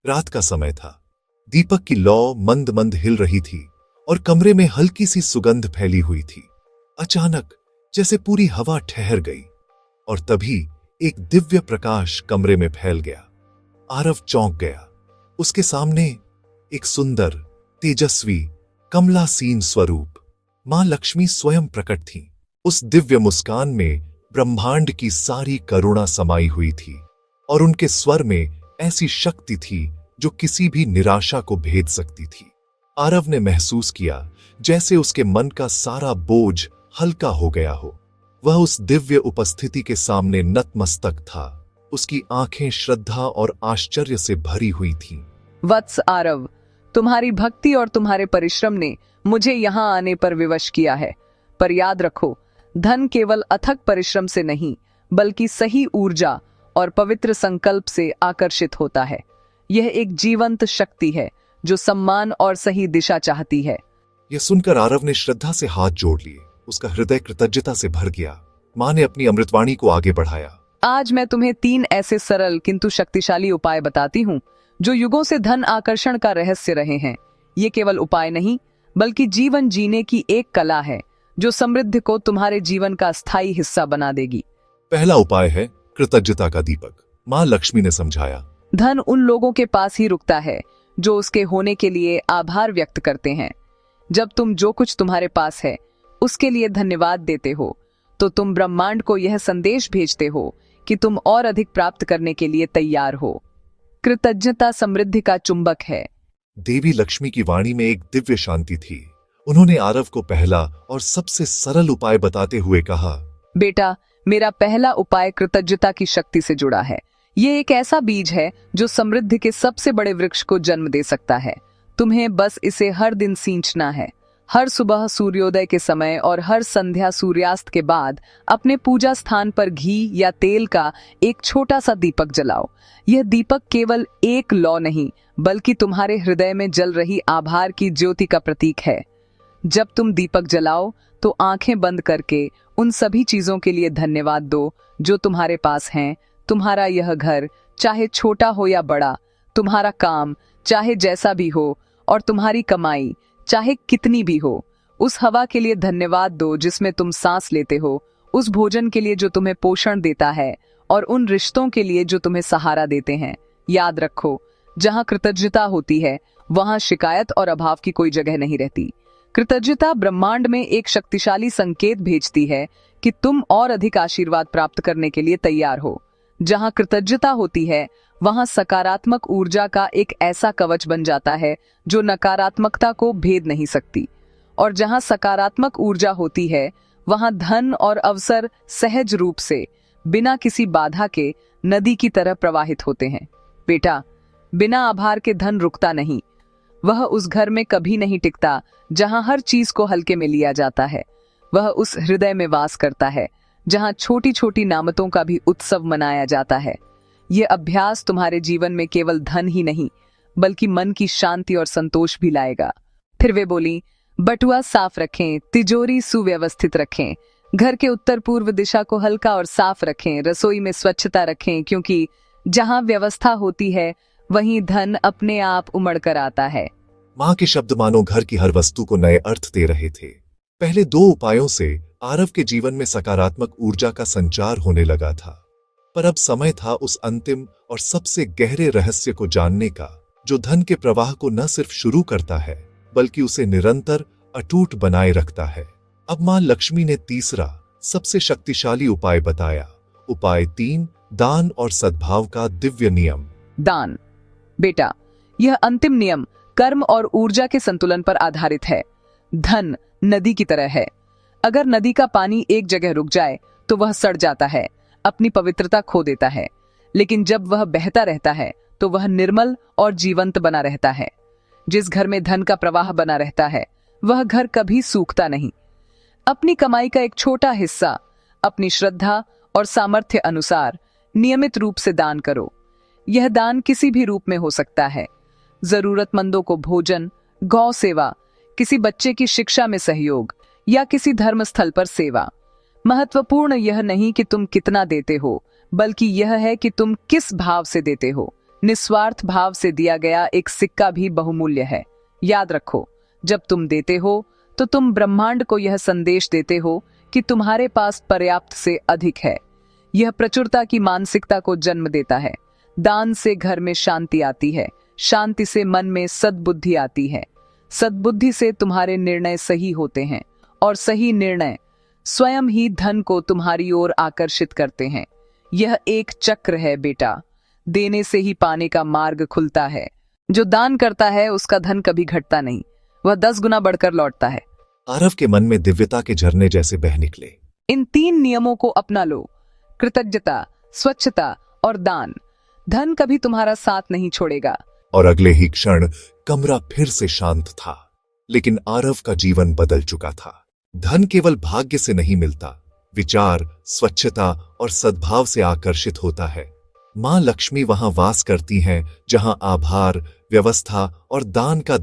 रात का समय था। दीपक की लौ मंद मंद हिल रही थी और कमरे में हल्की सी सुगंध फैली हुई थी। अचानक जैसे पूरी हवा ठहर गई और तभी एक दिव्य प्रकाश कमरे में फैल गया। आरव चौंक गया। उसके सामने एक सुंदर, तेजस्वी, कमलासीन स्वरूप मां लक्ष्मी स्वयं प्रकट थीं। उस दिव्य मुस्कान में ब्रह्मांड की सारी करुणा समाई हुई थी और उनके स्वर में ऐसी शक्ति थी जो किसी भी निराशा को भेद सकती थी। आरव ने महसूस किया जैसे उसके मन का सारा बोझ हल्का हो गया हो। वह उस दिव्य उपस्थिति के सामने नतमस्तक था। उसकी आंखें श्रद्धा और आश्चर्य से भरी हुई थीं। वत्स आरव, तुम्हारी भक्ति और तुम्हारे परिश्रम ने मुझे यहाँ आने पर विवश किया है। पर याद रखो, धन केवल अथक परिश्रम से नहीं, बल्कि सही ऊर्जा और पवित्र संकल्प से आकर्षित होता है। यह एक जीवंत शक्ति है जो सम्मान और सही दिशा चाहती है। यह सुनकर आरव ने श्रद्धा से हाथ जोड़ लिए। उसका हृदय कृतज्ञता से भर गया। मां ने अपनी अमृतवाणी को आगे बढ़ाया। आज मैं तुम्हें 3 ऐसे सरल किंतु शक्तिशाली उपाय बताती हूँ जो युगों से धन आकर्षण का रहस्य रहे हैं। ये केवल उपाय नहीं, बल्कि जीवन जीने की एक कला है जो समृद्धि को तुम्हारे जीवन का स्थायी हिस्सा बना देगी। पहला उपाय है कृतज्ञता का दीपक। मां लक्ष्मी ने समझाया। धन उन लोगों के पास ही रुकता है जो उसके होने के लिए आभार व्यक्त करते हैं। जब तुम जो कुछ तुम्हारे पास है उसके लिए धन्यवाद देते हो, तो तुम ब्रह्मांड को यह संदेश भेजते हो कि तुम और अधिक प्राप्त करने के लिए तैयार हो। कृतज्ञता समृद्धि का चुंबक है। देवी लक्ष्मी की वाणी में एक दिव्य शांति थी। उन्होंने आरव को पहला और सबसे सरल उपाय बताते हुए कहा, बेटा, मेरा पहला उपाय कृतज्ञता की शक्ति से जुड़ा है। ये एक ऐसा बीज है जो समृद्धि के सबसे बड़े वृक्ष को जन्म दे सकता है। तुम्हें बस इसे हर दिन सींचना है। हर सुबह सूर्योदय के समय और हर संध्या सूर्यास्त के बाद अपने पूजा स्थान पर घी या तेल का एक छोटा सा दीपक जलाओ। यह दीपक केवल एक लौ नहीं, बल्कि तुम्हारे हृदय में जल रही आभार की ज्योति का प्रतीक है। जब तुम दीपक जलाओ तो आंखें बंद करके उन सभी चीजों के लिए धन्यवाद दो जो तुम्हारे पास हैं। तुम्हारा यह घर, चाहे छोटा हो या बड़ा, तुम्हारा काम, चाहे जैसा भी हो, और तुम्हारी कमाई, चाहे कितनी भी हो, उस हवा के लिए धन्यवाद दो जिसमें तुम सांस लेते हो, उस भोजन के लिए जो तुम्हें पोषण देता है, और उन रिश्तों के लिए जो तुम्हें सहारा देते हैं। याद रखो, जहां कृतज्ञता होती है वहां शिकायत और अभाव की कोई जगह नहीं रहती। कृतज्ञता ब्रह्मांड में एक शक्तिशाली संकेत भेजती है कि तुम और अधिक आशीर्वाद प्राप्त करने के लिए तैयार हो। जहां कृतज्ञता होती है वहां सकारात्मक ऊर्जा का एक ऐसा कवच बन जाता है जो नकारात्मकता को भेद नहीं सकती। और जहां सकारात्मक ऊर्जा होती है वहां धन और अवसर सहज रूप से, बिना किसी बाधा के, नदी की तरह प्रवाहित होते हैं। बेटा, बिना आभार के धन रुकता नहीं। वह उस घर में कभी नहीं टिकता जहां हर चीज को हल्के में लिया जाता है। वह उस हृदय में वास करता है जहां छोटी छोटी नामतों का भी उत्सव मनाया जाता है। यह अभ्यास तुम्हारे जीवन में केवल धन ही नहीं, बल्कि मन की शांति और संतोष भी लाएगा। फिर वे बोली, बटुआ साफ रखें, तिजोरी सुव्यवस्थित रखें, घर के उत्तर पूर्व दिशा को हल्का और साफ रखें, रसोई में स्वच्छता रखें, क्योंकि जहां व्यवस्था होती है वहीं धन अपने आप उमड़ कर आता है। मां के शब्द मानो घर की हर वस्तु को नए अर्थ दे रहे थे। पहले 2 उपायों से आरव के जीवन में सकारात्मक ऊर्जा का संचार होने लगा था, पर अब समय था उस अंतिम और सबसे गहरे रहस्य को जानने का, जो धन के प्रवाह को न सिर्फ शुरू करता है, बल्कि उसे निरंतर अटूट बनाए रखता है। अब मां लक्ष्मी ने तीसरा, सबसे शक्तिशाली उपाय बताया। उपाय 3, दान और सद्भाव का दिव्य नियम। दान। बेटा, यह अंतिम नियम कर्म और ऊर्जा के संतुलन पर आधारित है। धन नदी की तरह है। अगर नदी का पानी एक जगह रुक जाए तो वह सड़ जाता है, अपनी पवित्रता खो देता है। लेकिन जब वह बहता रहता है तो वह निर्मल और जीवंत बना रहता है। जिस घर में धन का प्रवाह बना रहता है वह घर कभी सूखता नहीं। अपनी कमाई का एक छोटा हिस्सा अपनी श्रद्धा और सामर्थ्य अनुसार नियमित रूप से दान करो। यह दान किसी भी रूप में हो सकता है। जरूरतमंदों को भोजन, गौ सेवा, किसी बच्चे की शिक्षा में सहयोग, या किसी धर्म स्थल पर सेवा। महत्वपूर्ण यह नहीं कि तुम कितना देते हो, बल्कि यह है कि तुम किस भाव से देते हो। निस्वार्थ भाव से दिया गया एक सिक्का भी बहुमूल्य है। याद रखो, जब तुम देते हो तो तुम ब्रह्मांड को यह संदेश देते हो कि तुम्हारे पास पर्याप्त से अधिक है। यह प्रचुरता की मानसिकता को जन्म देता है। दान से घर में शांति आती है, शांति से मन में सद्बुद्धि आती है, सद्बुद्धि से तुम्हारे निर्णय सही होते हैं और सही निर्णय स्वयं ही धन को तुम्हारी ओर आकर्षित करते हैं। यह एक चक्र है बेटा, देने से ही पाने का मार्ग खुलता है। जो दान करता है उसका धन कभी घटता नहीं, वह 10 गुना बढ़कर लौटता है। आरव के मन में दिव्यता के झरने जैसे बह निकले। इन 3 नियमों को अपना लो, कृतज्ञता, स्वच्छता और दान। धन कभी तुम्हारा साथ नहीं छोड़ेगा। और अगले ही क्षण कमरा फिर से शांत था, लेकिन आरव का जीवन बदल चुका था। धन केवल भाग्य से नहीं मिलता, विचार, स्वच्छता और सद्भाव से आकर्षित होता है। मां लक्ष्मी वहां वास करती हैं जहां आभार, व्यवस्था और दान का